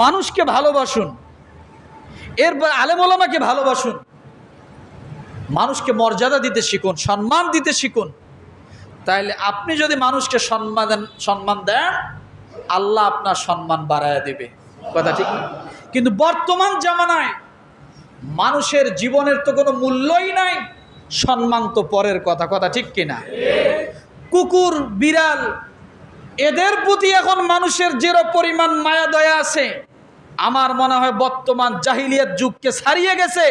মানুষকে ভালোবাসুন, এরপর আলেম ওলামাকে ভালোবাসুন, মানুষকে মর্যাদা দিতে শিখুন, সম্মান দিতে শিখুন। তাইলে আপনি যদি মানুষকে সম্মান দেন, আল্লাহ আপনার সম্মান বাড়ায় দেবে। কথা ঠিক না? কিন্তু বর্তমান জামানায় মানুষের জীবনের তো কোনো মূল্যই নাই, সম্মান তো পরের কথা। কথা ঠিক কিনা? কুকুর, বিড়াল, এদের প্রতি এখন মানুষের যে পরিমাণ মায়া দয়া আছে, আমার মনে হয় বর্তমান জাহিলিয়াত যুগকে ছাড়িয়ে গেছে,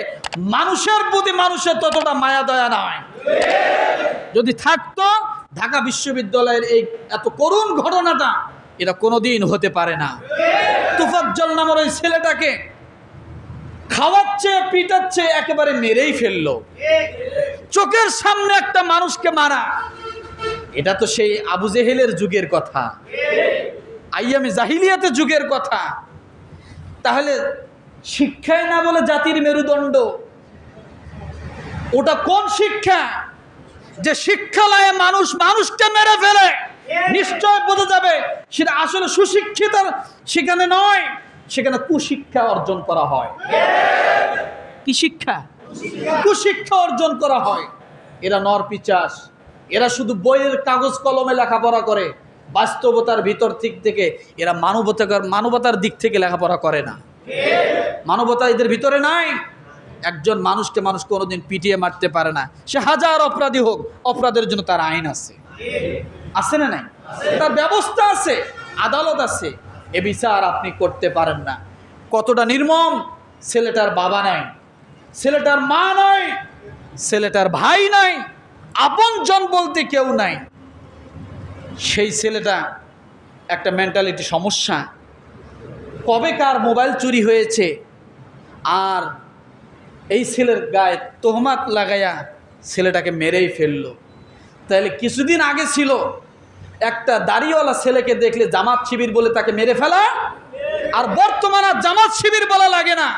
মানুষের প্রতি মানুষের ততটা মায়া দয়া নয়। যদি থাকতো, ঢাকা বিশ্ববিদ্যালয়ের এই এত করুণ ঘটনাটা এটা কোনোদিন হতে পারে না। তুফাজ্জল নামের ওই ছেলেটাকে খাওয়াচ্ছে, পিটাচ্ছে, একেবারে মেরেই ফেললো। চোখের সামনে একটা মানুষকে মারা, এটা তো সেই আবু জেহেলের যুগের কথা, আইয়ামে জাহিলিয়াতের যুগের কথা। তাহলে শিক্ষায় না বলে জাতির মেরুদণ্ড, ওটা কোন শিক্ষা? যে শিক্ষালয়ে মানুষ মানুষকে মেরে ফেলে, নিশ্চয় বোঝা যাবে সেটা আসলে সুশিক্ষিত সেখানে নয়, সেখানে কুশিক্ষা অর্জন করা হয়। কি শিক্ষা? কুশিক্ষা অর্জন করা হয়। এরা নরপিচাস, এরা শুধু বইয়ের কাগজ কলমে লেখাপড়া করে, বাস্তবতার ভিতর থেকে এরা মানবতার দিক থেকে লেখাপড়া করে না। মানবতা এদের ভিতরে নাই। একজন মানুষকে মানুষ কোনোদিন পিটিয়ে মারতে পারে না, সে হাজার অপরাধী হোক, অপরাধের জন্য তার আইন আছে, আছে না নাই? তার ব্যবস্থা আছে, আদালত আছে। এ বিচার আপনি করতে পারেন না। কতটা নির্মম! ছেলেটার বাবা নাই, ছেলেটার মা নাই, ছেলেটার ভাই নাই, আপনজন বলতে কেউ নাই। সেই ছেলেটা একটা মেন্টালিটি সমস্যা, কবে কার মোবাইল চুরি হয়েছে, আর এই ছেলের গায়ে তোহমাত লাগাইয়া ছেলেটাকে মেরেই ফেললো। তাহলে কিছুদিন আগে ছিল একটা দাড়িওয়ালা ছেলেকে দেখলে জামাত শিবির বলে তাকে মেরে ফেলা, আর বর্তমানে জামাত শিবির বলা লাগে না।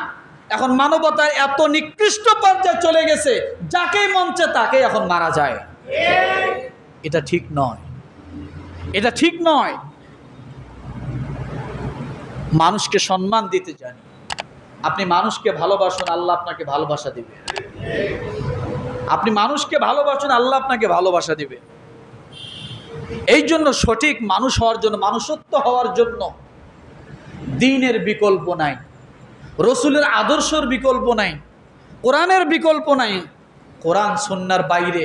এখন মানবতার এত নিকৃষ্ট পর্যায়ে চলে গেছে, যাকেই মঞ্চে তাকেই এখন মারা যায়। এটা ঠিক নয়, এটা ঠিক নয়। মানুষকে সম্মান দিতে জানি। আপনি মানুষকে ভালোবাসুন, আল্লাহ আপনাকে ভালোবাসা দিবে। আপনি মানুষকে ভালোবাসুন, আল্লাহ আপনাকে ভালোবাসা দিবে। এই জন্য সঠিক মানুষ হওয়ার জন্য, মানুষত্ব হওয়ার জন্য দ্বীনের বিকল্প নাই, রসুলের আদর্শের বিকল্প নাই, কোরআনের বিকল্প নাই। কোরআন সুন্নাহর বাইরে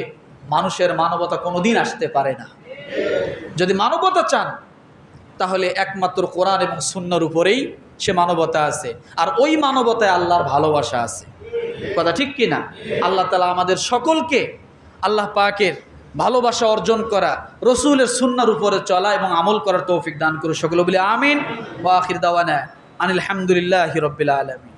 মানুষের মানবতা কোনোদিন আসতে পারে না। যদি মানবতা চান, তাহলে একমাত্র কোরআন এবং সুন্নাহর উপরেই সে মানবতা আছে, আর ওই মানবতায় আল্লাহর ভালোবাসা আছে। কথা ঠিক কি না? আল্লাহ তাআলা আমাদের সকলকে আল্লাহ পাকের ভালোবাসা অর্জন করা, রসুলের সুন্নাহর উপরে চলা এবং আমল করার তৌফিক দান করে। সকলে বলি আমিন। ওয়া আখির দাওয়ানা আনিল হামদুলিল্লাহি রাব্বিল আলামিন।